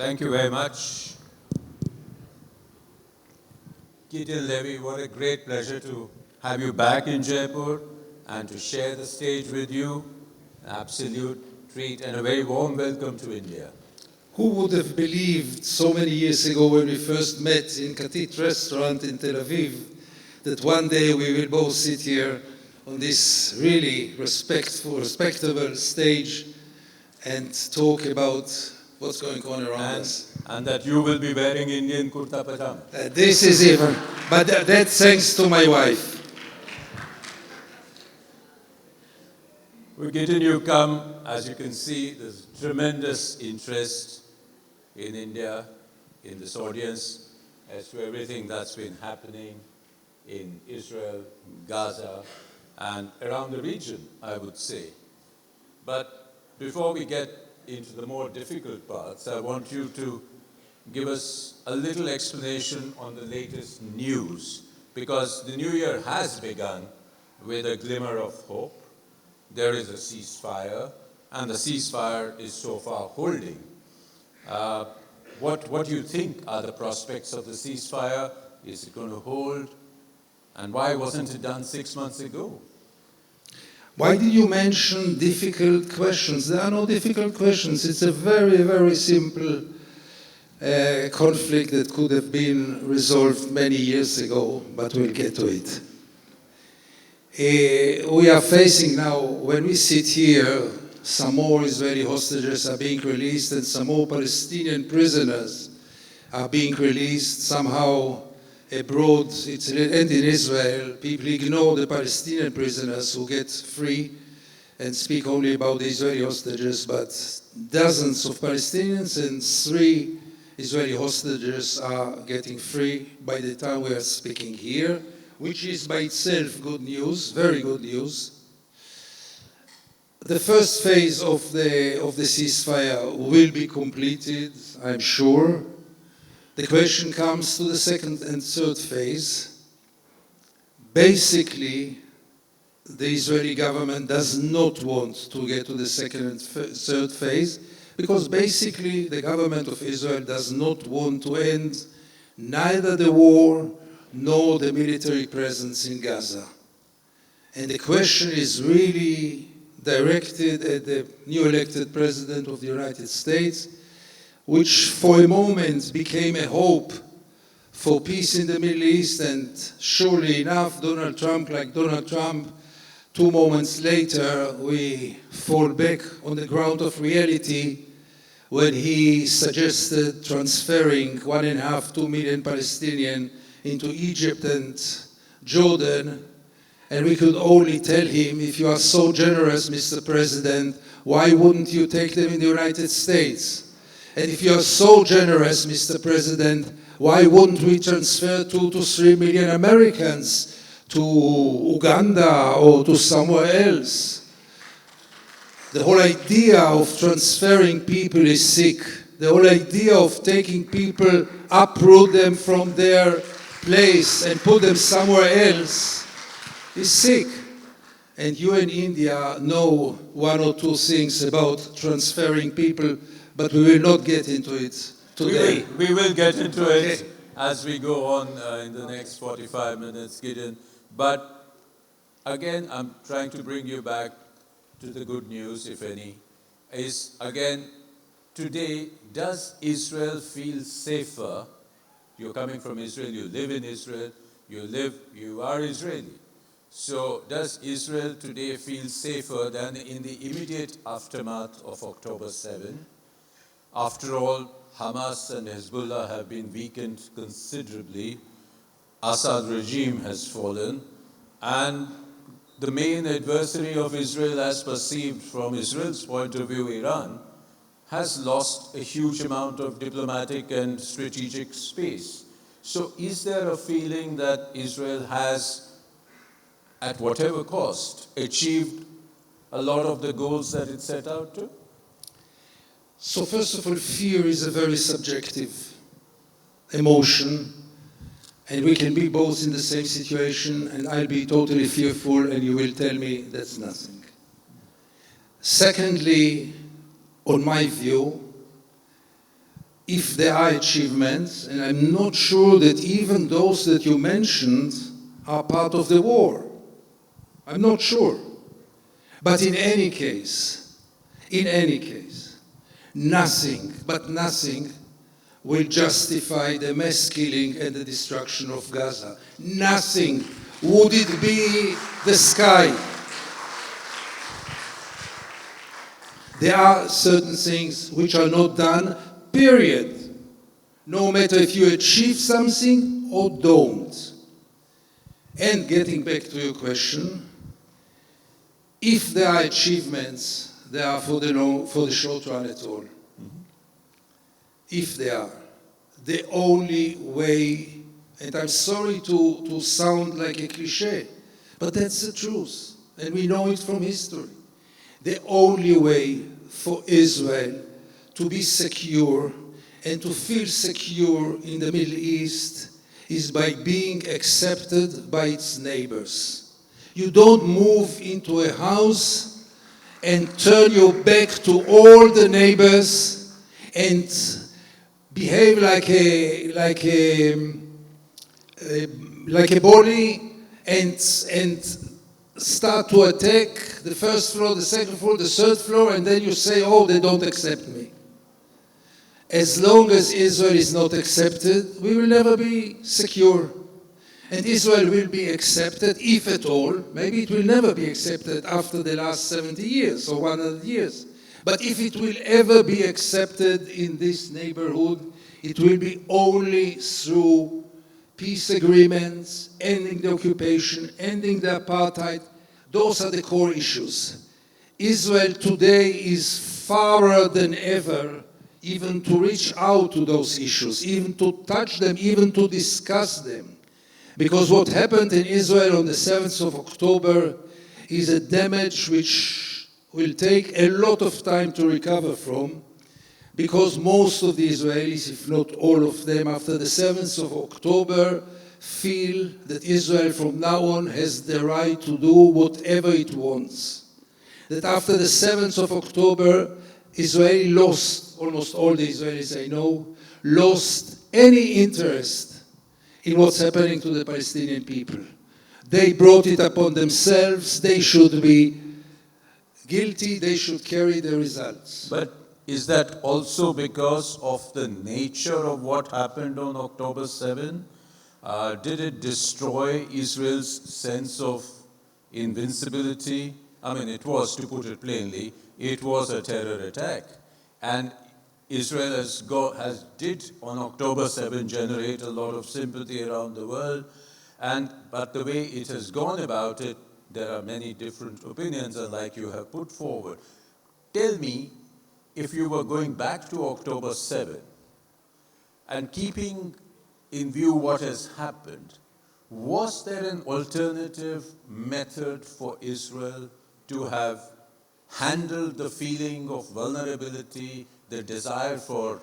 Thank you very much. Gideon Levy, what a great pleasure to have you back in Jaipur and to share the stage with you. An absolute treat and a very warm welcome to India. Who would have believed so many years ago when we first met in Katit restaurant in Tel Aviv that one day we will both sit here on this really respectable stage and talk about what's going on around us. And that you will be wearing Indian kurta pajama. This is even, but that's thanks to my wife. Gideon, you come, as you can see, there's tremendous interest in India, in this audience, as to everything that's been happening in Israel, Gaza, and around the region, I would say. But before we get into the more difficult parts, I want you to give us a little explanation on the latest news, because the new year has begun with a glimmer of hope. There is a ceasefire, and the ceasefire is so far holding. What do you think are the prospects of the ceasefire? Is it going to hold? And why wasn't it done 6 months ago? Why did you mention difficult questions? There are no difficult questions. It's a very, very simple conflict that could have been resolved many years ago, but we'll get to it. We are facing now, when we sit here, some more Israeli hostages are being released and some more Palestinian prisoners are being released somehow abroad and in Israel. People ignore the Palestinian prisoners who get free and speak only about the Israeli hostages, but dozens of Palestinians and 3 Israeli hostages are getting free by the time we are speaking here, which is by itself good news, very good news. The first phase of the ceasefire will be completed, I'm sure. The question comes to the second and third phase. Basically, the Israeli government does not want to get to the second and third phase because basically the government of Israel does not want to end neither the war nor the military presence in Gaza. And the question is really directed at the new elected president of the United States, which for a moment became a hope for peace in the Middle East, and surely enough, Donald Trump, 2 moments later, we fall back on the ground of reality when he suggested transferring 1.5–2 million Palestinians into Egypt and Jordan. And we could only tell him, if you are so generous, Mr. President, why wouldn't you take them in the United States? And if you are so generous, Mr. President, why wouldn't we transfer 2 to 3 million Americans to Uganda or to somewhere else? The whole idea of transferring people is sick. The whole idea of taking people, uproot them from their place and put them somewhere else is sick. And you in India know 1 or 2 things about transferring people, but we will not get into it today. We will get into it as we go on in the next 45 minutes, Gideon. But again, I'm trying to bring you back to the good news, if any, is again, today, does Israel feel safer? You're coming from Israel, you live in Israel, you are Israeli. So does Israel today feel safer than in the immediate aftermath of October 7? After all, Hamas and Hezbollah have been weakened considerably. Assad regime has fallen, and the main adversary of Israel, as perceived from Israel's point of view, Iran, has lost a huge amount of diplomatic and strategic space. So is there a feeling that Israel has, at whatever cost, achieved a lot of the goals that it set out to? So first of all, fear is a very subjective emotion, and we can be both in the same situation, and I'll be totally fearful and you will tell me that's nothing. Secondly, on my view, if there are achievements, and I'm not sure that even those that you mentioned are part of the war. I'm not sure. But in any case, nothing, but nothing will justify the mass killing and the destruction of Gaza. Nothing. Would it be the sky? There are certain things which are not done, period. No matter if you achieve something or don't. And getting back to your question, if there are achievements, they are for the short run at all. If they are, the only way, and I'm sorry to sound like a cliche, but that's the truth, and we know it from history. The only way for Israel to be secure and to feel secure in the Middle East is by being accepted by its neighbors. You don't move into a house and turn your back to all the neighbors and behave like a bully and start to attack the first floor, the second floor, the third floor, and then you say, oh, they don't accept me. As long as Israel is not accepted, we will never be secure. And Israel will be accepted, if at all. Maybe it will never be accepted after the last 70 years or 100 years. But if it will ever be accepted in this neighborhood, it will be only through peace agreements, ending the occupation, ending the apartheid. Those are the core issues. Israel today is farther than ever even to reach out to those issues, even to touch them, even to discuss them. Because what happened in Israel on the 7th of October is a damage which will take a lot of time to recover from, because most of the Israelis, if not all of them, after the 7th of October, feel that Israel from now on has the right to do whatever it wants. That after the 7th of October, Israel lost, almost all the Israelis I know, lost any interest in what's happening to the Palestinian people. They brought it upon themselves. They should be guilty. They should carry the results. But is that also because of the nature of what happened on October 7? Did it destroy Israel's sense of invincibility? I mean, it was, to put it plainly, it was a terror attack. And Israel did on October 7 generate a lot of sympathy around the world. But the way it has gone about it, there are many different opinions, and like you have put forward. Tell me, if you were going back to October 7 and keeping in view what has happened, was there an alternative method for Israel to have handled the feeling of vulnerability, the desire for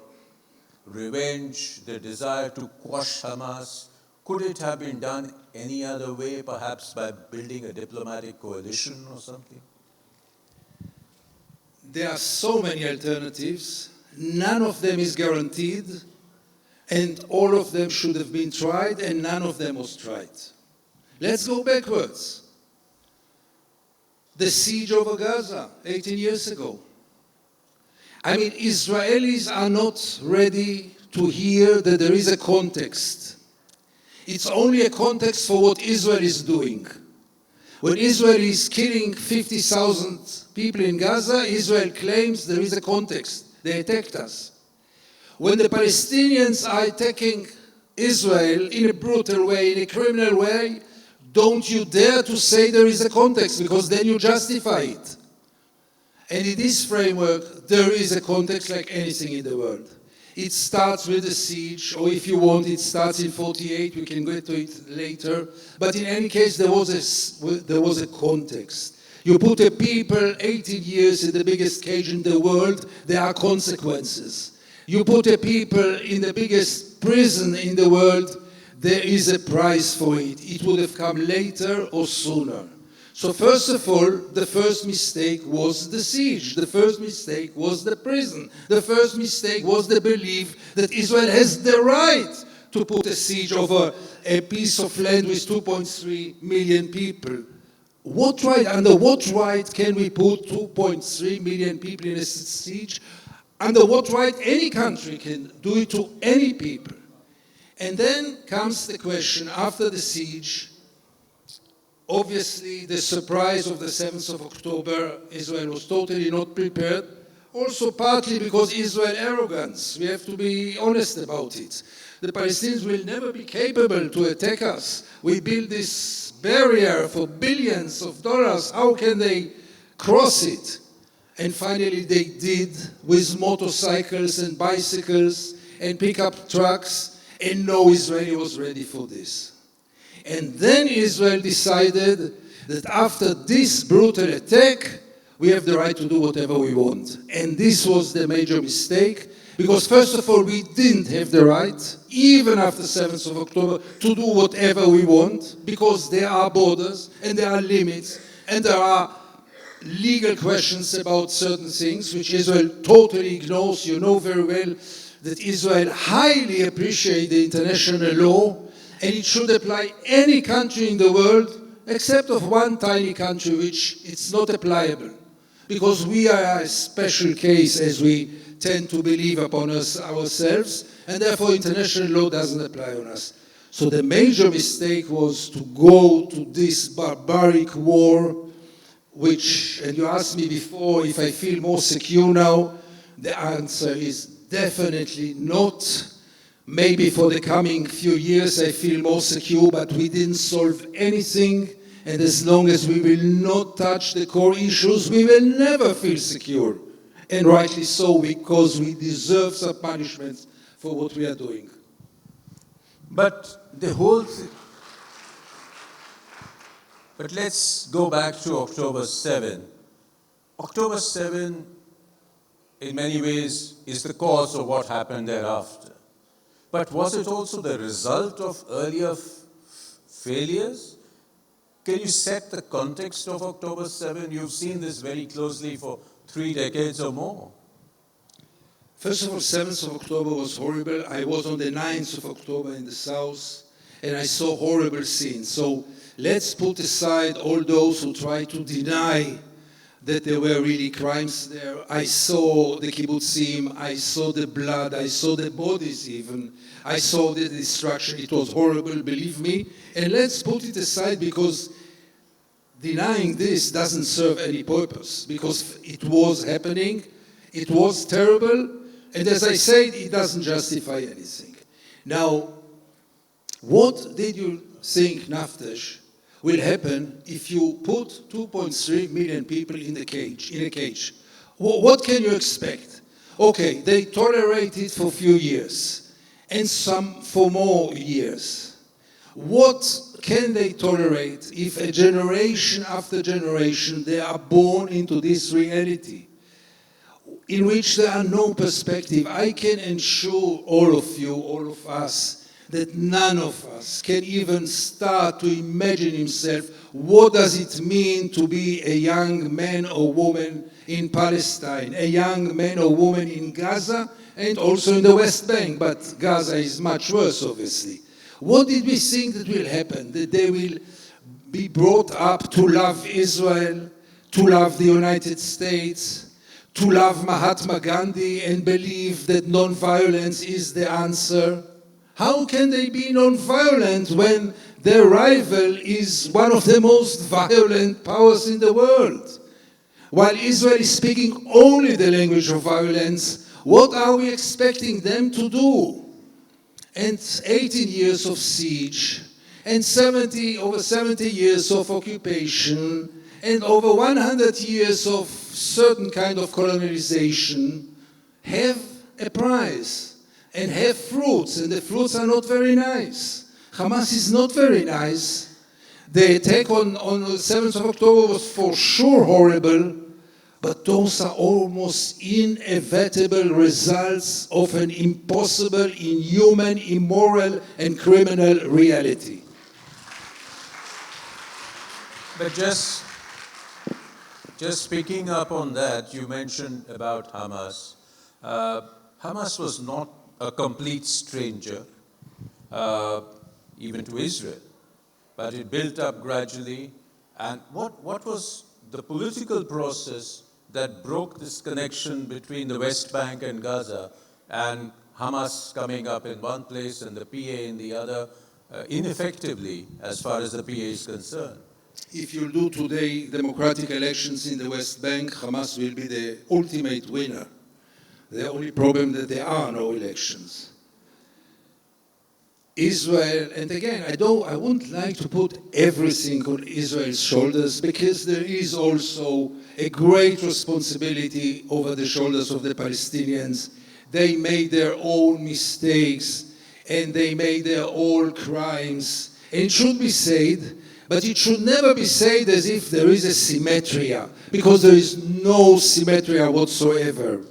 revenge, the desire to quash Hamas? Could it have been done any other way, perhaps by building a diplomatic coalition or something? There are so many alternatives. None of them is guaranteed, and all of them should have been tried, and none of them was tried. Let's go backwards. The siege over Gaza 18 years ago. I mean, Israelis are not ready to hear that there is a context. It's only a context for what Israel is doing. When Israel is killing 50,000 people in Gaza, Israel claims there is a context. They attacked us. When the Palestinians are attacking Israel in a brutal way, in a criminal way, don't you dare to say there is a context, because then you justify it. And in this framework, there is a context like anything in the world. It starts with the siege, or if you want, it starts in 48. We can get to it later. But in any case, there was a context. You put a people 18 years in the biggest cage in the world, there are consequences. You put a people in the biggest prison in the world, there is a price for it. It would have come later or sooner. So first of all, the first mistake was the siege. The first mistake was the prison. The first mistake was the belief that Israel has the right to put a siege over a piece of land with 2.3 million people. What right, under what right can we put 2.3 million people in a siege? Under what right any country can do it to any people? And then comes the question, after the siege, obviously the surprise of the 7th of October, Israel was totally not prepared. Also partly because Israel arrogance, we have to be honest about it. The Palestinians will never be capable to attack us. We build this barrier for billions of dollars. How can they cross it? And finally they did, with motorcycles and bicycles and pickup trucks, and no Israeli was ready for this. And then Israel decided that after this brutal attack, we have the right to do whatever we want. And this was the major mistake, because first of all, we didn't have the right, even after 7th of October, to do whatever we want, because there are borders, and there are limits, and there are legal questions about certain things, which Israel totally ignores. You know very well that Israel highly appreciates the international law, and it should apply any country in the world, except of one tiny country, which it's not applicable. Because we are a special case, as we tend to believe upon us ourselves, and therefore international law doesn't apply on us. So the major mistake was to go to this barbaric war, which, and you asked me before if I feel more secure now, the answer is definitely not. Maybe for the coming few years I feel more secure, but we didn't solve anything. And as long as we will not touch the core issues, we will never feel secure. And rightly so, because we deserve some punishment for what we are doing. But the whole thing. But let's go back to October 7. October 7, in many ways, is the cause of what happened thereafter. But was it also the result of earlier failures? Can you set the context of October 7? You've seen this very closely for 3 decades or more. First of all, 7th of October was horrible. I was on the 9th of October in the south, and I saw horrible scenes. So let's put aside all those who try to deny that there were really crimes there. I saw the kibbutzim, I saw the blood, I saw the bodies even. I saw the destruction. It was horrible, believe me. And let's put it aside, because denying this doesn't serve any purpose, because it was happening, it was terrible, and as I said, it doesn't justify anything. Now, what did you think, Navtej, will happen if you put 2.3 million people in a cage? What can you expect? Okay, they tolerate it for a few years, and some for more years. What can they tolerate if a generation after generation they are born into this reality in which there are no perspective? I can assure all of you, all of us, that none of us can even start to imagine himself what does it mean to be a young man or woman in Palestine, a young man or woman in Gaza, and also in the West Bank, but Gaza is much worse, obviously. What did we think that will happen? That they will be brought up to love Israel, to love the United States, to love Mahatma Gandhi and believe that non-violence is the answer? How can they be non-violent when their rival is one of the most violent powers in the world? While Israel is speaking only the language of violence, what are we expecting them to do? And 18 years of siege, and over 70 years of occupation, and over 100 years of certain kind of colonization have a price and have fruits, and the fruits are not very nice. Hamas is not very nice. The attack on the 7th of October was for sure horrible, but those are almost inevitable results of an impossible, inhuman, immoral, and criminal reality. But just just picking up on that, you mentioned about Hamas. Hamas was not a complete stranger, even to Israel, but it built up gradually. And what was the political process that broke this connection between the West Bank and Gaza, and Hamas coming up in one place and the PA in the other, ineffectively, as far as the PA is concerned? If you do today democratic elections in the West Bank, Hamas will be the ultimate winner. The only problem that there are no elections. Israel, and again, I wouldn't like to put everything on Israel's shoulders, because there is also a great responsibility over the shoulders of the Palestinians. They made their own mistakes and they made their own crimes. And it should be said, but it should never be said as if there is a symmetria, because there is no symmetria whatsoever.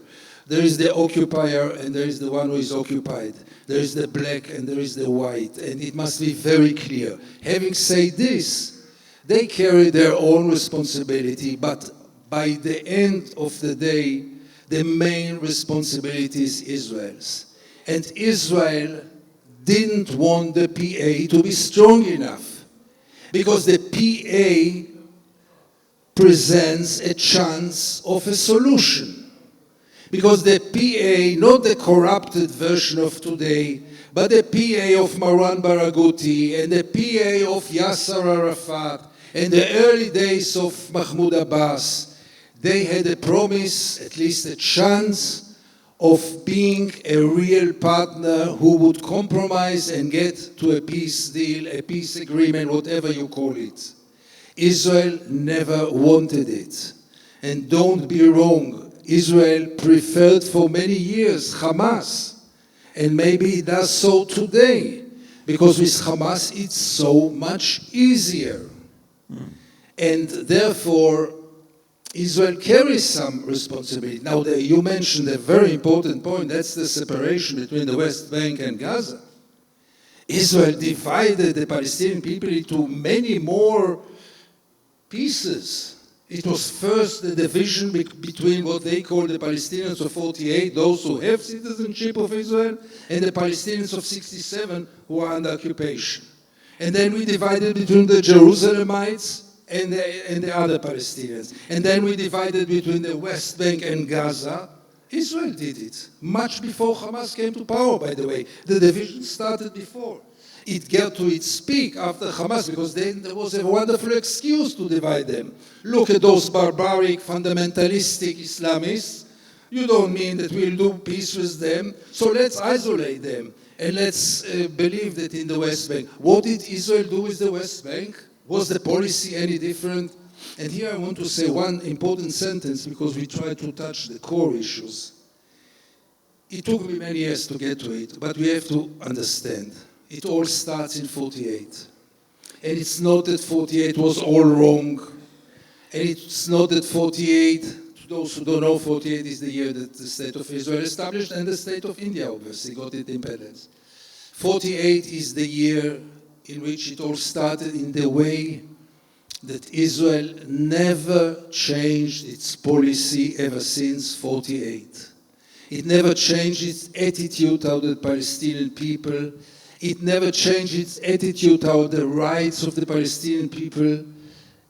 There is the occupier and there is the one who is occupied. There is the black and there is the white, and it must be very clear. Having said this, they carry their own responsibility, but by the end of the day, the main responsibility is Israel's. And Israel didn't want the PA to be strong enough, because the PA presents a chance of a solution. Because the PA, not the corrupted version of today, but the PA of Marwan Barghouti and the PA of Yasser Arafat and the early days of Mahmoud Abbas, they had a promise, at least a chance, of being a real partner who would compromise and get to a peace deal, a peace agreement, whatever you call it. Israel never wanted it. And don't be wrong, Israel preferred for many years Hamas, and maybe it does so today, because with Hamas it's so much easier. And therefore, Israel carries some responsibility. Now, you mentioned a very important point, that's the separation between the West Bank and Gaza. Israel divided the Palestinian people into many more pieces. It was first the division between what they call the Palestinians of 48, those who have citizenship of Israel, and the Palestinians of 67 who are under occupation. And then we divided between the Jerusalemites and the other Palestinians. And then we divided between the West Bank and Gaza. Israel did it, much before Hamas came to power, by the way. The division started before. It got to its peak after Hamas, because then there was a wonderful excuse to divide them. Look at those barbaric, fundamentalistic Islamists. You don't mean that we'll do peace with them, so let's isolate them. And let's believe that in the West Bank. What did Israel do with the West Bank? Was the policy any different? And here I want to say one important sentence, because we try to touch the core issues. It took me many years to get to it, but we have to understand. It all starts in 48. And it's not that 48 was all wrong. And it's not that 48, to those who don't know, 48 is the year that the State of Israel established, and the State of India obviously got its independence. 48 is the year in which it all started, in the way that Israel never changed its policy ever since 48. It never changed its attitude toward the Palestinian people. It never changed its attitude toward the rights of the Palestinian people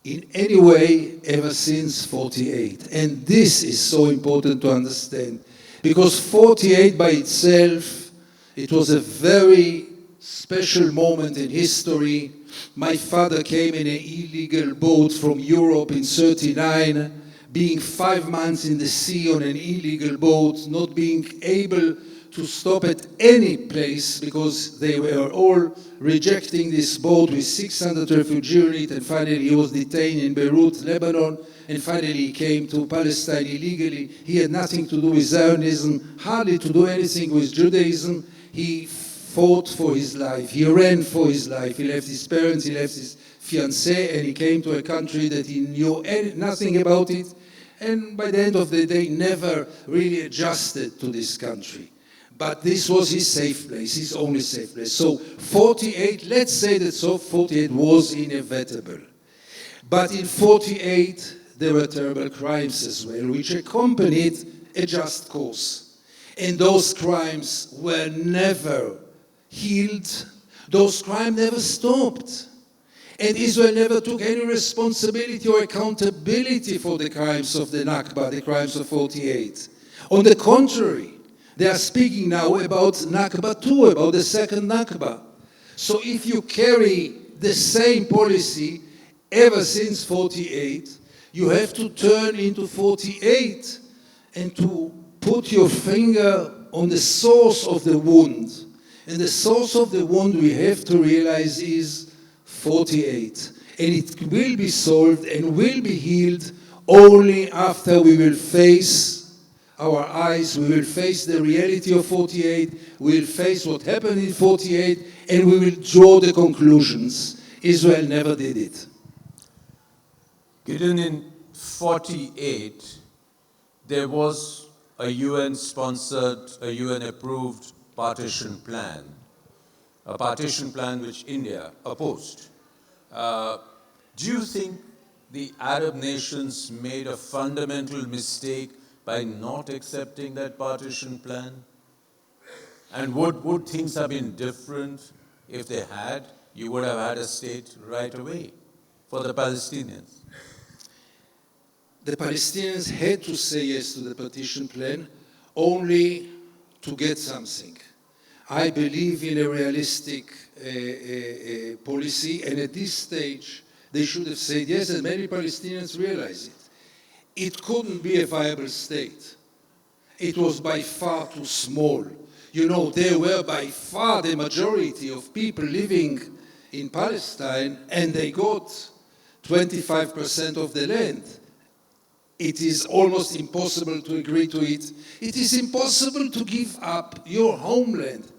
in any way ever since 48. And this is so important to understand, because 48 by itself, it was a very special moment in history. My father came in an illegal boat from Europe in 39, being 5 months in the sea on an illegal boat, not being able to stop at any place, because they were all rejecting this boat with 600 refugees on it, and finally he was detained in Beirut, Lebanon, and finally he came to Palestine illegally. He had nothing to do with Zionism, hardly to do anything with Judaism. He fought for his life, he ran for his life, he left his parents, he left his fiancée, and he came to a country that he knew nothing about it, and by the end of the day never really adjusted to this country. But this was his safe place, his only safe place. So 48, let's say that 48 was inevitable. But in 48, there were terrible crimes as well, which accompanied a just cause. And those crimes were never healed. Those crimes never stopped. And Israel never took any responsibility or accountability for the crimes of the Nakba, the crimes of 48. On the contrary, they are speaking now about Nakba 2, about the second Nakba. So if you carry the same policy ever since 48, you have to turn into 48 and to put your finger on the source of the wound. And the source of the wound we have to realize is 48. And it will be solved and will be healed only after we will face our eyes, we will face the reality of 48, we will face what happened in 48, and we will draw the conclusions. Israel never did it. Gideon, in 48, there was a UN-sponsored, a UN-approved partition plan, a partition plan which India opposed. Do you think the Arab nations made a fundamental mistake by not accepting that partition plan? And would things have been different if they had? You would have had a state right away for the Palestinians. The Palestinians had to say yes to the partition plan only to get something. I believe in a realistic policy, and at this stage, they should have said yes, and many Palestinians realize it. It couldn't be a viable state. It was by far too small. You know, there were by far the majority of people living in Palestine, and they got 25% of the land. It is almost impossible to agree to it. It is impossible to give up your homeland.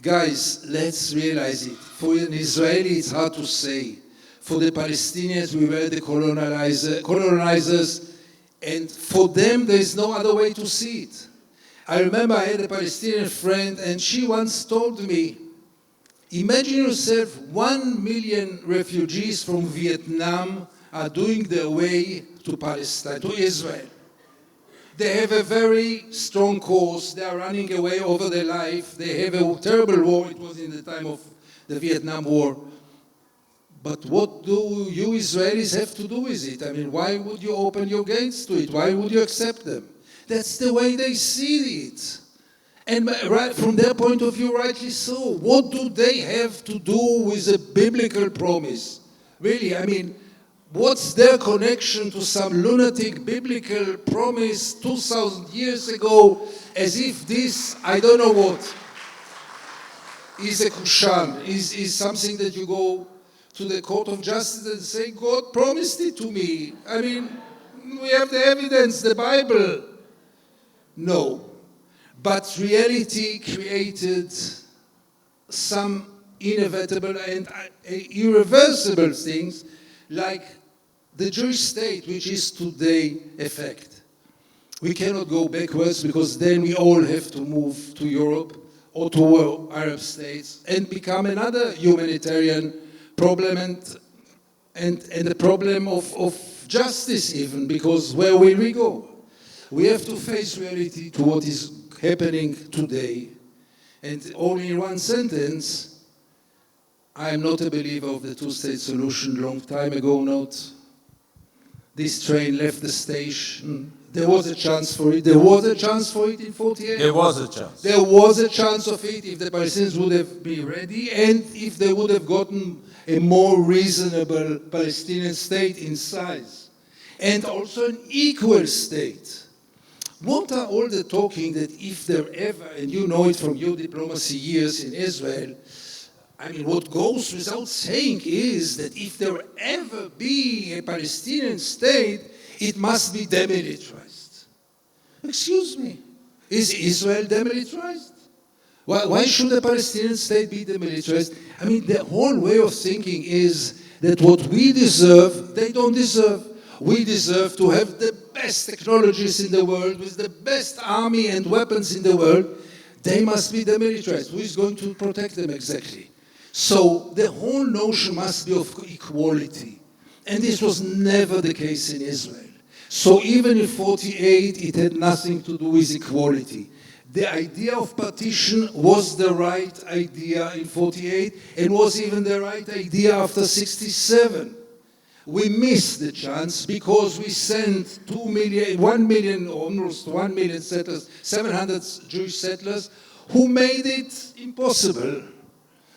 Guys, let's realize it. For an Israeli, it's hard to say. For the Palestinians, we were the colonizers, and for them, there is no other way to see it. I remember I had a Palestinian friend, and she once told me, imagine yourself 1 million refugees from Vietnam are doing their way to Palestine, to Israel. They have a very strong cause. They are running away over their life. They have a terrible war. It was in the time of the Vietnam War. But what do you Israelis have to do with it? I mean, why would you open your gates to it? Why would you accept them? That's the way they see it. And right from their point of view, rightly so. What do they have to do with a biblical promise? Really, I mean, what's their connection to some lunatic biblical promise 2,000 years ago, as if this, I don't know what, is a kushan, is something that you go to the court of justice and say, God promised it to me. I mean, we have the evidence, the Bible. No. But reality created some inevitable and irreversible things, like the Jewish state, which is today a fact. We cannot go backwards, because then we all have to move to Europe or to Arab states and become another humanitarian problem and the problem of justice even, because where will we go? We have to face reality to what is happening today. And only in one sentence, I am not a believer of the two-state solution. Long time ago, not. This train left the station. There was a chance for it. There was a chance for it in 48. There was a chance. There was a chance of it if the Palestinians would have been ready and if they would have gotten a more reasonable Palestinian state in size. And also an equal state. What are all the talking that if there ever, and you know it from your diplomacy years in Israel, I mean, what goes without saying is that if there ever be a Palestinian state, it must be demilitarized. Excuse me, is Israel demilitarized? Why should a Palestinian state be demilitarized? I mean, the whole way of thinking is that what we deserve, they don't deserve. We deserve to have the best technologies in the world, with the best army and weapons in the world. They must be demilitarized. Who is going to protect them exactly? So the whole notion must be of equality. And this was never the case in Israel. So even in 48, it had nothing to do with equality. The idea of partition was the right idea in 48 and was even the right idea after 67. We missed the chance because we sent 1 million, almost 1 million settlers, 700 Jewish settlers, who made it impossible.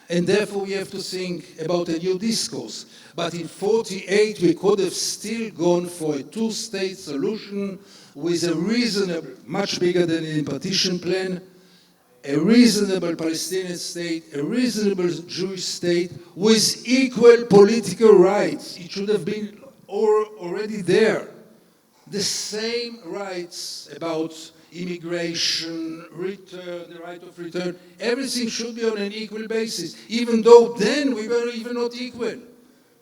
And therefore we have to think about a new discourse. But in 48 we could have still gone for a two-state solution with a reasonable, much bigger than in the partition plan, a reasonable Palestinian state, a reasonable Jewish state with equal political rights. It should have been already there. The same rights about immigration, return, the right of return, everything should be on an equal basis, even though then we were even not equal.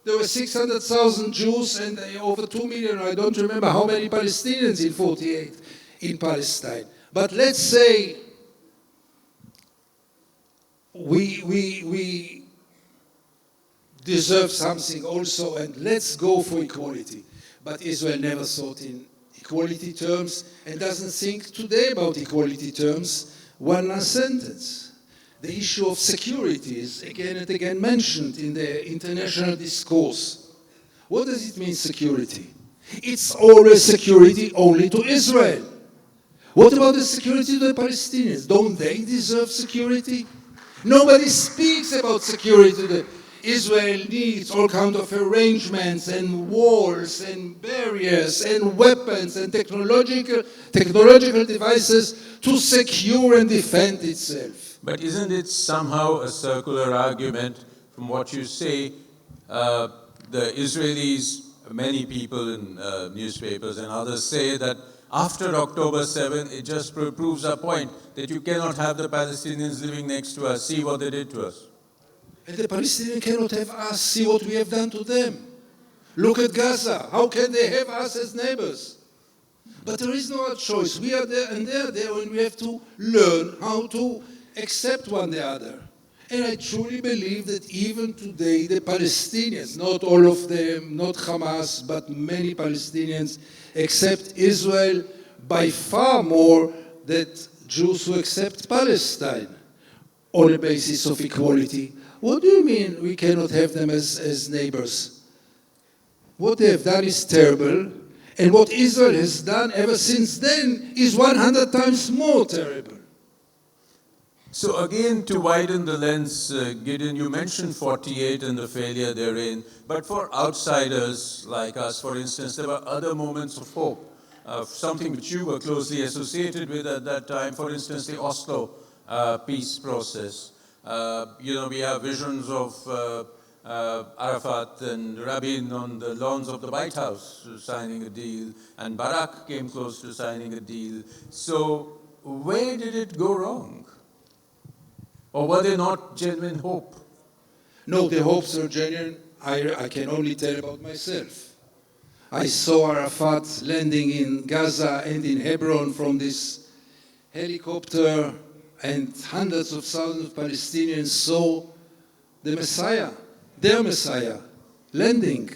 There were 600,000 Jews and over 2 million, I don't remember how many Palestinians in 48 in Palestine. But let's say we deserve something also, and let's go for equality. But Israel never thought in equality terms and doesn't think today about equality terms. One last sentence. The issue of security is again and again mentioned in the international discourse. What does it mean, security? It's always security only to Israel. What about the security to the Palestinians? Don't they deserve security? Nobody speaks about security. Israel needs all kinds of arrangements and walls and barriers and weapons and technological devices to secure and defend itself. But isn't it somehow a circular argument from what you say? The Israelis, many people in newspapers and others say that after October 7, it just proves our point that you cannot have the Palestinians living next to us. See what they did to us. And the Palestinians cannot have us see what we have done to them. Look at Gaza. How can they have us as neighbors? But there is no other choice. We are there and they are there, and we have to learn how to accept one the other. And I truly believe that even today the Palestinians, not all of them, not Hamas, but many Palestinians accept Israel by far more than Jews who accept Palestine on a basis of equality. What do you mean we cannot have them as neighbors? What they have done is terrible, and what Israel has done ever since then is 100 times more terrible. So again, to widen the lens, Gideon, you mentioned 48 and the failure therein, but for outsiders like us, for instance, there were other moments of hope, something which you were closely associated with at that time, for instance, the Oslo peace process. We have visions of Arafat and Rabin on the lawns of the White House signing a deal, and Barak came close to signing a deal. So where did it go wrong? Or were they not genuine hope? No, the hopes are genuine. I can only tell about myself. I saw Arafat landing in Gaza and in Hebron from this helicopter, and hundreds of thousands of Palestinians saw the Messiah, their Messiah, landing.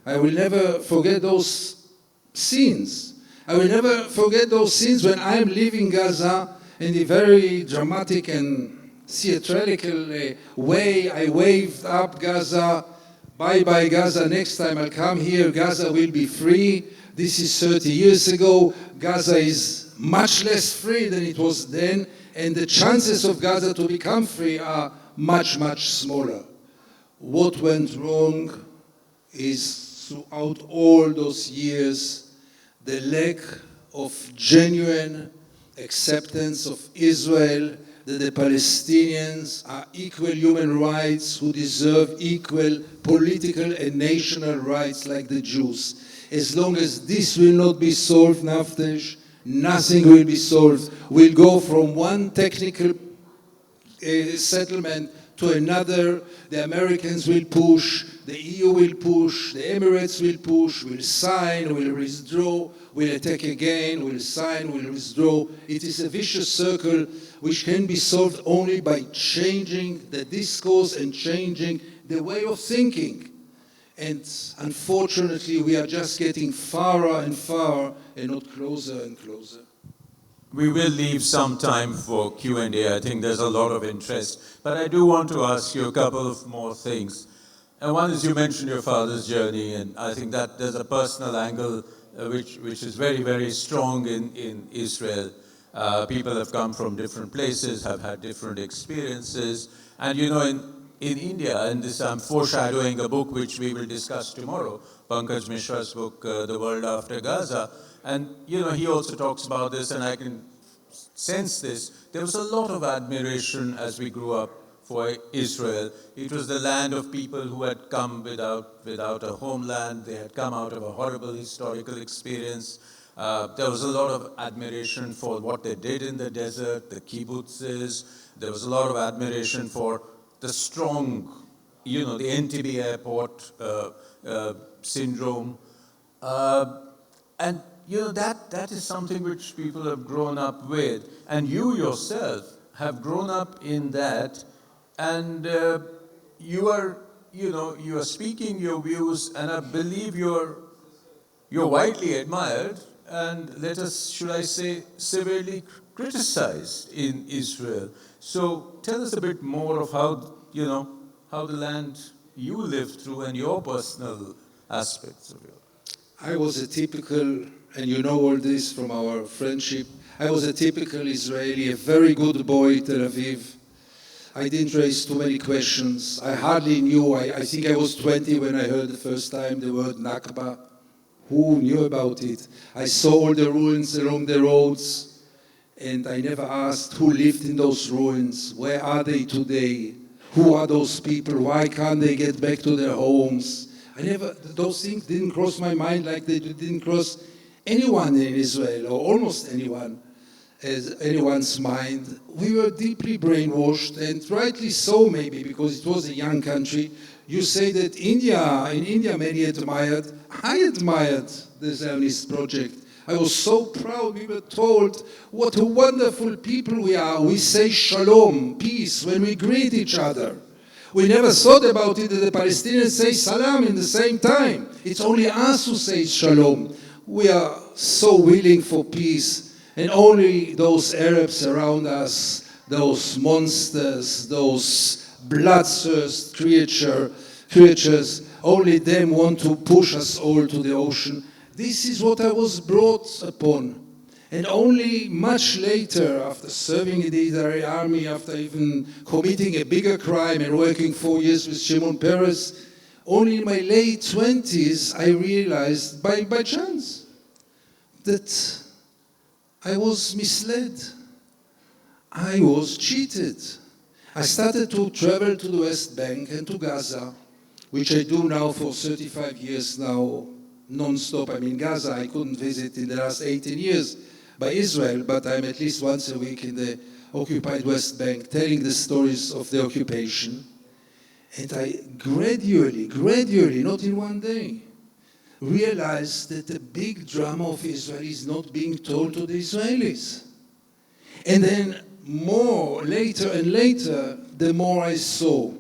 I will never forget those scenes. I will never forget those scenes when I'm leaving Gaza in a very dramatic and theatrical way. I waved up Gaza, bye-bye Gaza, next time I'll come here, Gaza will be free. This is 30 years ago. Gaza is much less free than it was then, and the chances of Gaza to become free are much, much smaller. What went wrong is, throughout all those years, the lack of genuine acceptance of Israel, that the Palestinians are equal human rights who deserve equal political and national rights like the Jews. As long as this will not be solved, Navtej, nothing will be solved. We'll go from one technical settlement to another. The Americans will push, the EU will push, the Emirates will push, will sign, will withdraw, will attack again, will sign, will withdraw. It is a vicious circle which can be solved only by changing the discourse and changing the way of thinking. And unfortunately, we are just getting farther and farther and not closer and closer. We will leave some time for Q&A. I think there's a lot of interest. But I do want to ask you a couple of more things. And one is you mentioned your father's journey, and I think that there's a personal angle which is very, very strong in Israel. People have come from different places, have had different experiences. And you know, in India, and this I'm foreshadowing a book which we will discuss tomorrow, Pankaj Mishra's book, The World After Gaza. And you know, he also talks about this, and I can sense this. There was a lot of admiration as we grew up for Israel. It was the land of people who had come without a homeland. They had come out of a horrible historical experience. There was a lot of admiration for what they did in the desert, the kibbutzes. There was a lot of admiration for the strong, you know, the Entebbe airport syndrome. And, you know, that is something which people have grown up with. And you yourself have grown up in that. And you are speaking your views, and I believe you're widely admired, and should I say, severely criticized in Israel. So tell us a bit more of how the land you lived through and your personal aspects of it. I was a typical, and you know all this from our friendship, I was a typical Israeli, a very good boy, Tel Aviv. I didn't raise too many questions. I hardly knew. I think I was 20 when I heard the first time the word Nakba. Who knew about it? I saw all the ruins along the roads, and I never asked who lived in those ruins. Where are they today? Who are those people? Why can't they get back to their homes? Those things didn't cross my mind like they didn't cross anyone in Israel, or almost anyone's mind. We were deeply brainwashed, and rightly so maybe, because it was a young country. You say that in India many admired. I admired the Zionist project. I was so proud. We were told what a wonderful people we are. We say shalom, peace, when we greet each other. We never thought about it that the Palestinians say salam in the same time. It's only us who say shalom. We are so willing for peace. And only those Arabs around us, those monsters, those bloodthirst creatures, only them want to push us all to the ocean. This is what I was brought upon. And only much later, after serving in the Israeli army, after even committing a bigger crime and working 4 years with Shimon Peres, only in my late 20s, I realized by chance that I was misled. I was cheated. I started to travel to the West Bank and to Gaza, which I do now for 35 years now, non-stop. I mean, Gaza I couldn't visit in the last 18 years by Israel, but I'm at least once a week in the occupied West Bank telling the stories of the occupation. And I gradually, not in one day, realized that the big drama of Israel is not being told to the Israelis. And then later and later, the more I saw.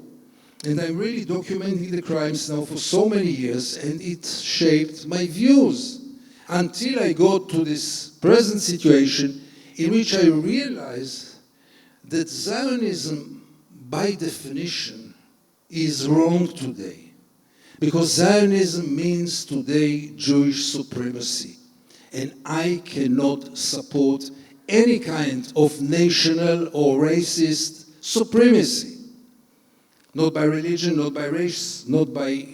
And I'm really documenting the crimes now for so many years, and it shaped my views until I got to this present situation in which I realized that Zionism, by definition, is wrong today. Because Zionism means today Jewish supremacy. And I cannot support any kind of national or racist supremacy. Not by religion, not by race, not by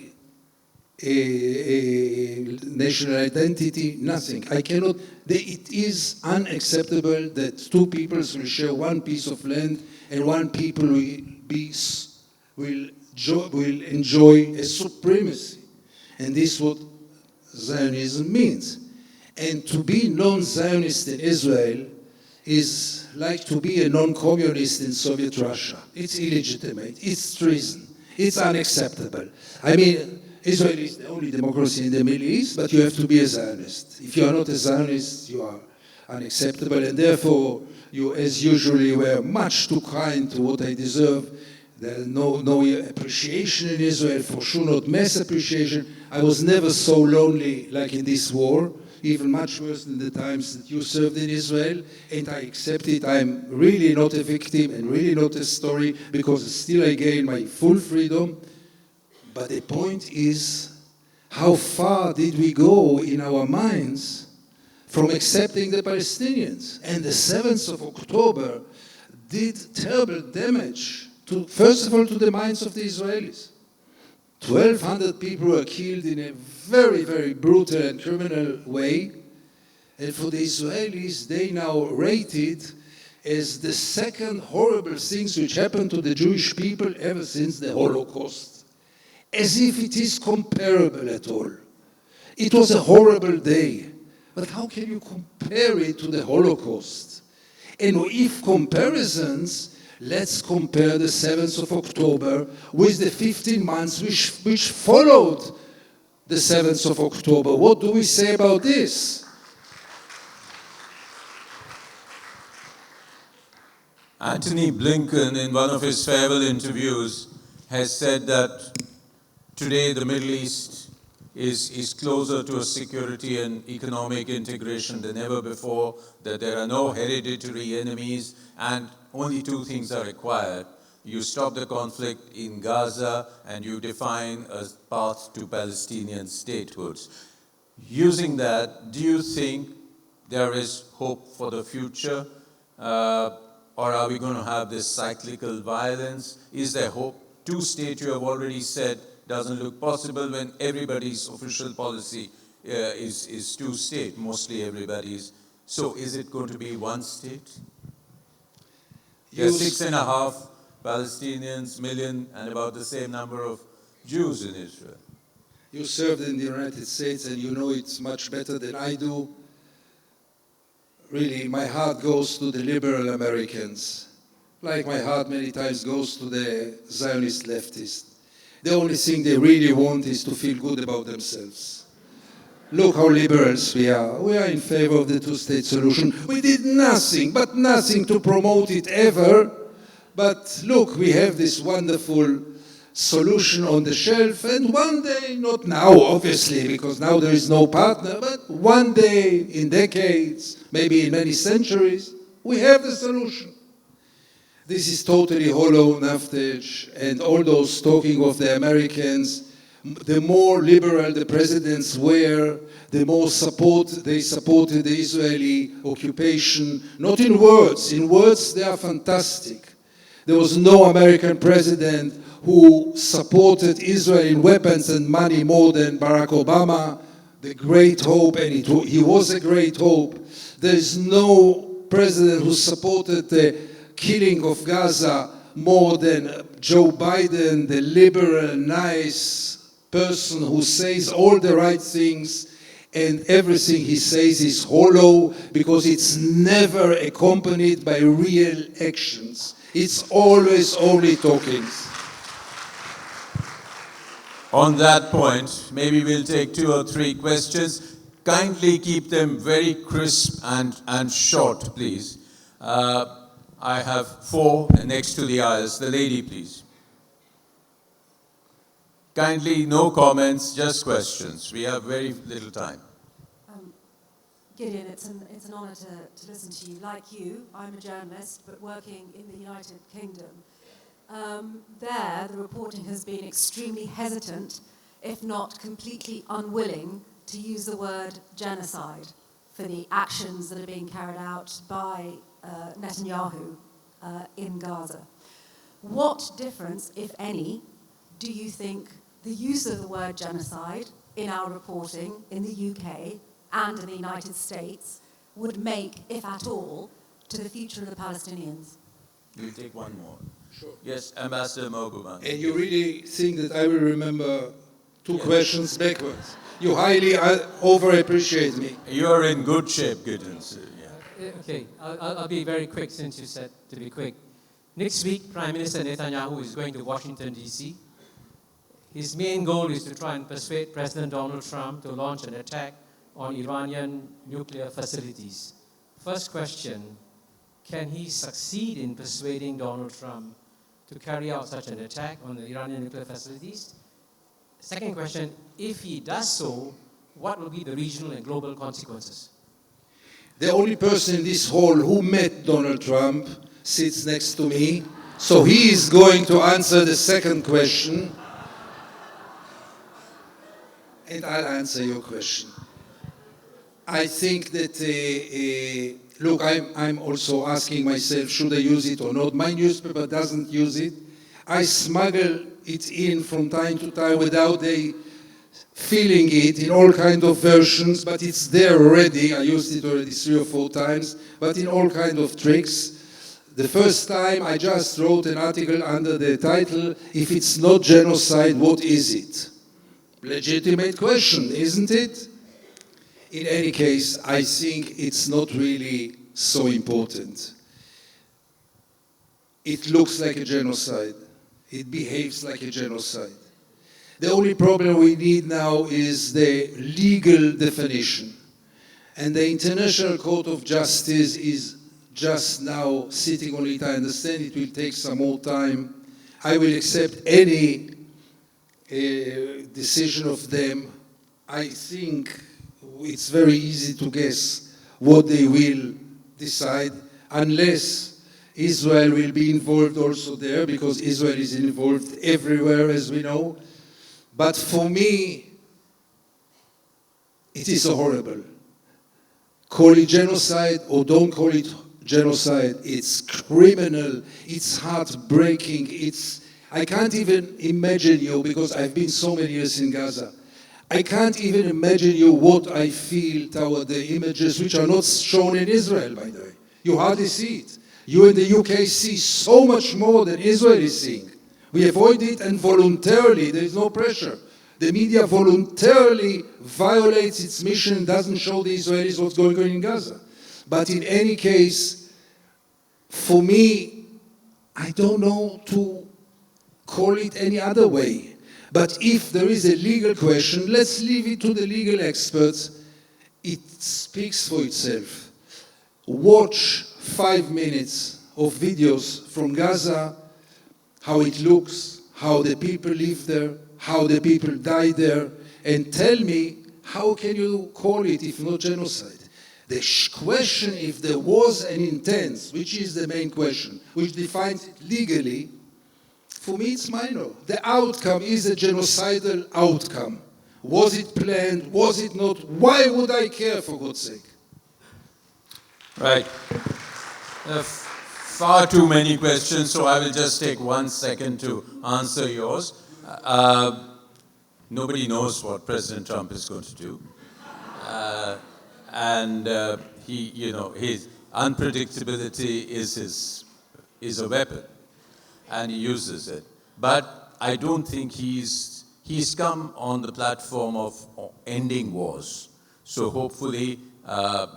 national identity, nothing. I cannot. It is unacceptable that two peoples will share one piece of land and one people will enjoy a supremacy. And this is what Zionism means. And to be non-Zionist in Israel is like to be a non-communist in Soviet Russia. It's illegitimate, it's treason, it's unacceptable. I mean, Israel is the only democracy in the Middle East, but you have to be a Zionist. If you are not a Zionist, you are unacceptable, and therefore you, as usually, were much too kind to what I deserve. There's no appreciation in Israel, for sure not mass appreciation. I was never so lonely like in this war, even much worse than the times that you served in Israel, and I accept it. I'm really not a victim and really not a story, because still I gain my full freedom. But the point is, how far did we go in our minds from accepting the Palestinians? And the 7th of October did terrible damage, first of all, to the minds of the Israelis. 1,200 people were killed in a very, very brutal and criminal way. And for the Israelis, they now rate it as the second horrible things which happened to the Jewish people ever since the Holocaust. As if it is comparable at all. It was a horrible day. But how can you compare it to the Holocaust? And if comparisons, let's compare the 7th of October with the 15 months which followed the 7th of October. What do we say about this? Antony Blinken, in one of his farewell interviews, has said that today the Middle East is closer to a security and economic integration than ever before, that there are no hereditary enemies, and only two things are required. You stop the conflict in Gaza, and you define a path to Palestinian statehood. Using that, do you think there is hope for the future? Or are we going to have this cyclical violence? Is there hope? Two-state, you have already said, doesn't look possible when everybody's official policy is two-state, mostly everybody's. So is it going to be one state? There are 6.5 Palestinians, million, and about the same number of Jews in Israel. You served in the United States and you know it's much better than I do. Really, my heart goes to the liberal Americans, like my heart many times goes to the Zionist leftists. The only thing they really want is to feel good about themselves. Look how liberals we are. We are in favor of the two-state solution. We did nothing, but nothing to promote it ever. But look, we have this wonderful solution on the shelf, and one day, not now obviously, because now there is no partner, but one day, in decades, maybe in many centuries, we have the solution. This is totally hollow, Navtej, and all those talking of the Americans. The more liberal the presidents were, the more they supported the Israeli occupation, not in words. In words, they are fantastic. There was no American president who supported Israel in weapons and money more than Barack Obama, the great hope, and he was a great hope. There is no president who supported the killing of Gaza more than Joe Biden, the liberal, nice person who says all the right things, and everything he says is hollow because it's never accompanied by real actions. It's always only talkings. On that point, maybe we'll take 2 or 3 questions. Kindly keep them very crisp and short, please. I have 4 next to the aisles. The lady, please. Kindly, no comments, just questions. We have very little time. Gideon, it's an honour to listen to you. Like you, I'm a journalist, but working in the United Kingdom. There, the reporting has been extremely hesitant, if not completely unwilling, to use the word genocide for the actions that are being carried out by Netanyahu in Gaza. What difference, if any, do you think the use of the word genocide in our reporting in the UK and in the United States would make, if at all, to the future of the Palestinians? We'll take one more. Sure. Yes, Ambassador Moguban. And you really think that I will remember 2 questions backwards? You highly over-appreciate me. You're in good shape, Gideon. Okay, I'll be very quick since you said to be quick. Next week, Prime Minister Netanyahu is going to Washington, D.C. His main goal is to try and persuade President Donald Trump to launch an attack on Iranian nuclear facilities. First question, can he succeed in persuading Donald Trump to carry out such an attack on the Iranian nuclear facilities? Second question, if he does so, what will be the regional and global consequences? The only person in this hall who met Donald Trump sits next to me, so he is going to answer the second question, and I'll answer your question. I think that, look, I'm also asking myself, should I use it or not? My newspaper doesn't use it. I smuggle it in from time to time without they feeling it in all kind of versions, but it's there already. I used it already 3 or 4 times, but in all kind of tricks. The first time I just wrote an article under the title, "If it's not genocide, what is it?" Legitimate question, isn't it? In any case, I think it's not really so important. It looks like a genocide. It behaves like a genocide. The only problem we need now is the legal definition. And the International Court of Justice is just now sitting on it. I understand it will take some more time. I will accept any decision of them. I think it's very easy to guess what they will decide, unless Israel will be involved also there, because Israel is involved everywhere, as we know. But for me, it is horrible. Call it genocide or don't call it genocide. It's criminal. It's heartbreaking. I can't even imagine you, because I've been so many years in Gaza. I can't even imagine you what I feel toward the images which are not shown in Israel, by the way. You hardly see it. You in the UK see so much more than Israel is seeing. We avoid it, and voluntarily, there is no pressure. The media voluntarily violates its mission, doesn't show the Israelis what's going on in Gaza. But in any case, for me, I don't know to call it any other way. But if there is a legal question, let's leave it to the legal experts. It speaks for itself. Watch 5 minutes of videos from Gaza, how it looks, how the people live there, how the people die there, and tell me, how can you call it if not genocide? The question, if there was an intent, which is the main question, which defines it legally, for me it's minor. The outcome is a genocidal outcome. Was it planned? Was it not? Why would I care, for God's sake? Right. Far too many questions, so I will just take 1 second to answer yours. Nobody knows what President Trump is going to do. His unpredictability is a weapon, and he uses it. But I don't think he's come on the platform of ending wars. So hopefully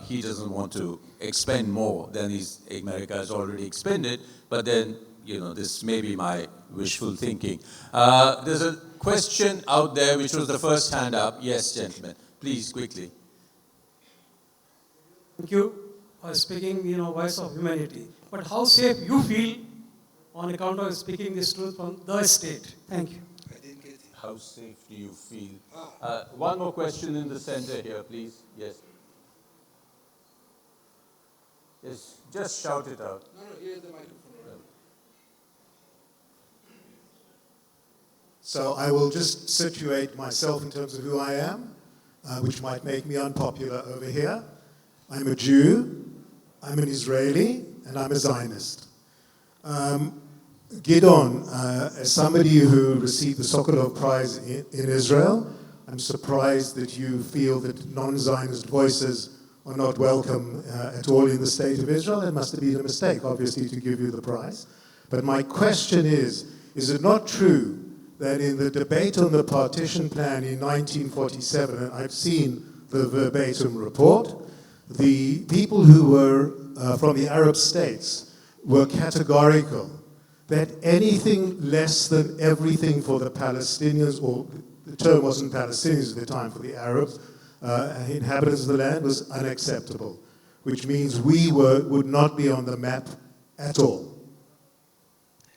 he doesn't want to expend more than America has already expended. But then, this may be my wishful thinking. There's a question out there, which was the first hand up. Yes, gentlemen, please, quickly. Thank you for speaking, voice of humanity. But how safe you feel on account of speaking this truth from the state? Thank you. I didn't get it. How safe do you feel? One more question in the center here, please. Yes. Yes, just shout it out. No, here's the microphone. So I will just situate myself in terms of who I am, which might make me unpopular over here. I'm a Jew, I'm an Israeli, and I'm a Zionist. Gideon, as somebody who received the Sokolov Prize in Israel, I'm surprised that you feel that non-Zionist voices are not welcome at all in the state of Israel. It must have been a mistake, obviously, to give you the prize. But my question is it not true that in the debate on the partition plan in 1947, and I've seen the verbatim report, the people who were from the Arab states were categorical that anything less than everything for the Palestinians, or the term wasn't Palestinians at the time, for the Arabs, inhabitants of the land, was unacceptable, which means we would not be on the map at all.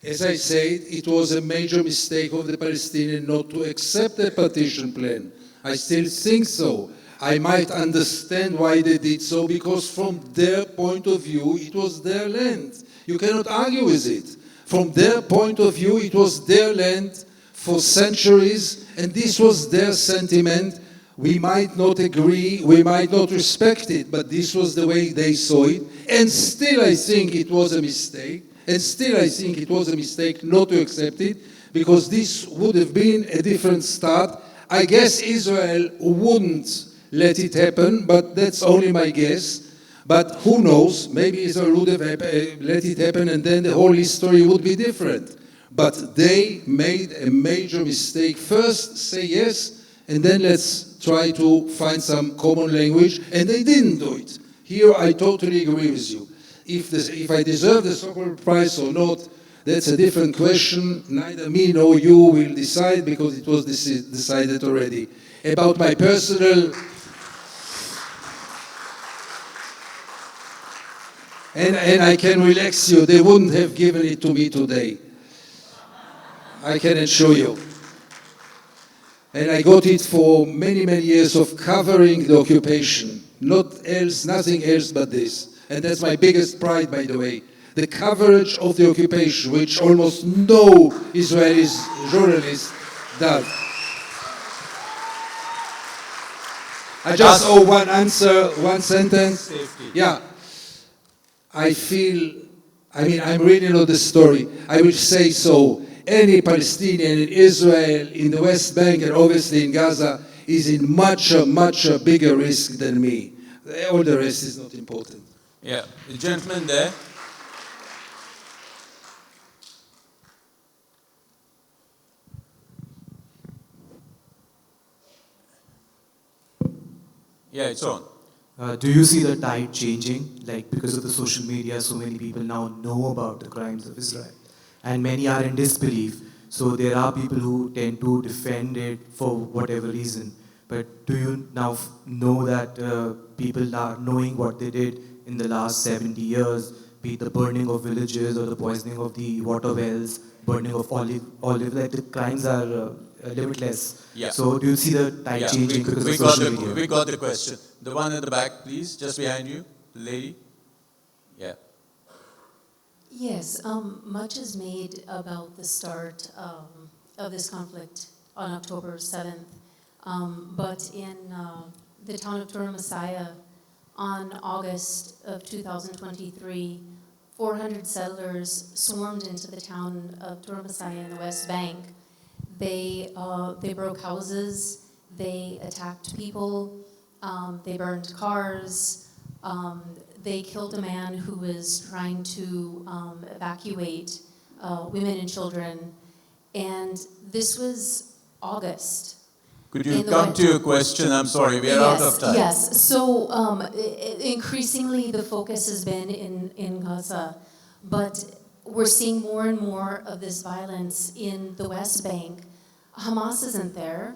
As I said, it was a major mistake of the Palestinians not to accept the partition plan. I still think so. I might understand why they did so, because from their point of view, it was their land. You cannot argue with it. From their point of view, it was their land for centuries, and this was their sentiment. We might not agree, we might not respect it, but this was the way they saw it. And still I think it was a mistake. And still I think it was a mistake not to accept it, because this would have been a different start. I guess Israel wouldn't let it happen, but that's only my guess. But who knows, maybe Israel would have let it happen, and then the whole history would be different. But they made a major mistake. First say yes, and then let's try to find some common language, and they didn't do it. Here I totally agree with you. If I deserve the Sokolov Prize or not, that's a different question. Neither me nor you will decide, because it was decided already. About my personal... And I can relax you, they wouldn't have given it to me today. I can assure you. And I got it for many, many years of covering the occupation. Nothing else but this. And that's my biggest pride, by the way. The coverage of the occupation, which almost no Israeli journalist does. I just owe one answer, one sentence. Safety. Yeah. I'm reading all the story. I will say so. Any Palestinian in Israel, in the West Bank, and obviously in Gaza, is in much bigger risk than me. All the rest is not important. Yeah, the gentleman there. Yeah, it's on. Do you see the tide changing? Like, because of the social media, so many people now know about the crimes of Israel. And many are in disbelief. So there are people who tend to defend it for whatever reason. But do you now know that people are knowing what they did in the last 70 years, be it the burning of villages or the poisoning of the water wells, burning of olive, like the crimes are limitless. Yeah. So do you see the tide changing because of social media? We got the question. The one in the back, please, just behind you, the lady. Yeah. Yes, much is made about the start of this conflict on October 7th, but in the town of Tura Messiah on August of 2023, 400 settlers swarmed into the town of Tura Messiah in the West Bank. They broke houses, they attacked people, they burned cars, they killed a man who was trying to evacuate women and children, and this was August. Could you come to your question? I'm sorry, we are out of time. Yes, so increasingly the focus has been in Gaza, but we're seeing more and more of this violence in the West Bank. Hamas isn't there.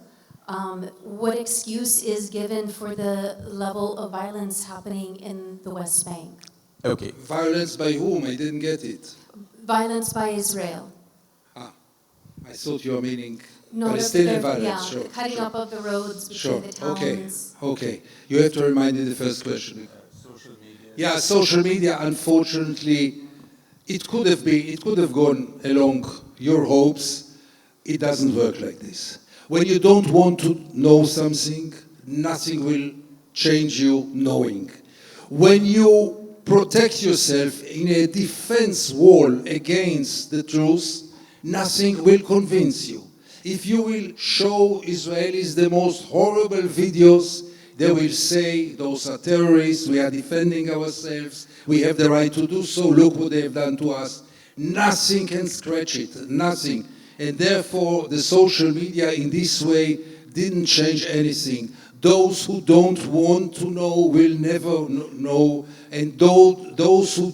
What excuse is given for the level of violence happening in the West Bank? Okay. Violence by whom? I didn't get it. Violence by Israel. I thought you were meaning No, Palestinian they're- violence. yeah, Sure. cutting sure. up of the roads between Sure. the towns. Okay. You have to remind me the first question. Social media. Yeah, social media, unfortunately, it could have gone along your hopes. It doesn't work like this. When you don't want to know something, nothing will change you knowing. When you protect yourself in a defense wall against the truth, nothing will convince you. If you will show Israelis the most horrible videos, they will say, those are terrorists, we are defending ourselves, we have the right to do so, look what they have done to us. Nothing can scratch it, nothing. And therefore, the social media in this way didn't change anything. Those who don't want to know will never know, and those who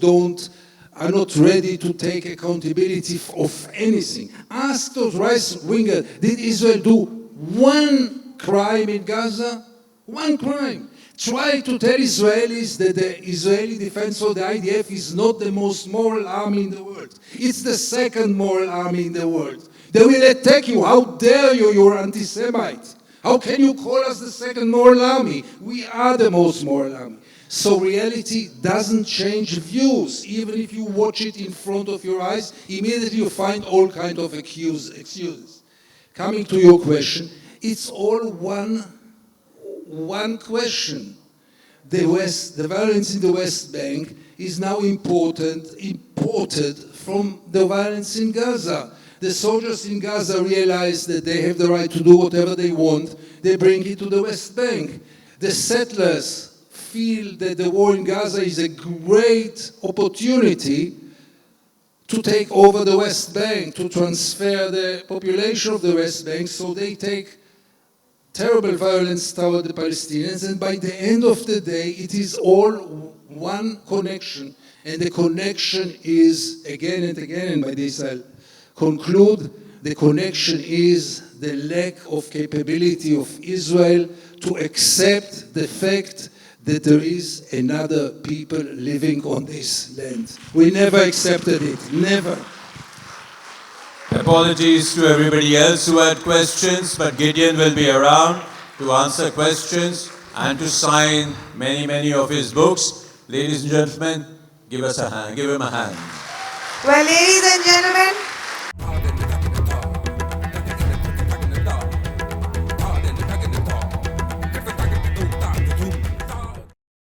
are not ready to take accountability of anything. Ask those right-wingers, did Israel do one crime in Gaza? One crime. Try to tell Israelis that the Israeli defense or the IDF is not the most moral army in the world. It's the second moral army in the world. They will attack you. How dare you, you're anti-Semite. How can you call us the second moral army? We are the most moral army. So reality doesn't change views. Even if you watch it in front of your eyes, immediately you find all kinds of excuses. Coming to your question, it's all one question. The violence in the West Bank is now imported from the violence in Gaza. The soldiers in Gaza realize that they have the right to do whatever they want. They bring it to the West Bank. The settlers feel that the war in Gaza is a great opportunity to take over the West Bank, to transfer the population of the West Bank, so they take terrible violence toward the Palestinians, and by the end of the day, it is all one connection, and the connection is, again and again, and by this I'll conclude, the connection is the lack of capability of Israel to accept the fact that there is another people living on this land. We never accepted it, never. Apologies to everybody else who had questions, but Gideon will be around to answer questions and to sign many of his books. Ladies and gentlemen, give him a hand. Well, ladies and gentlemen,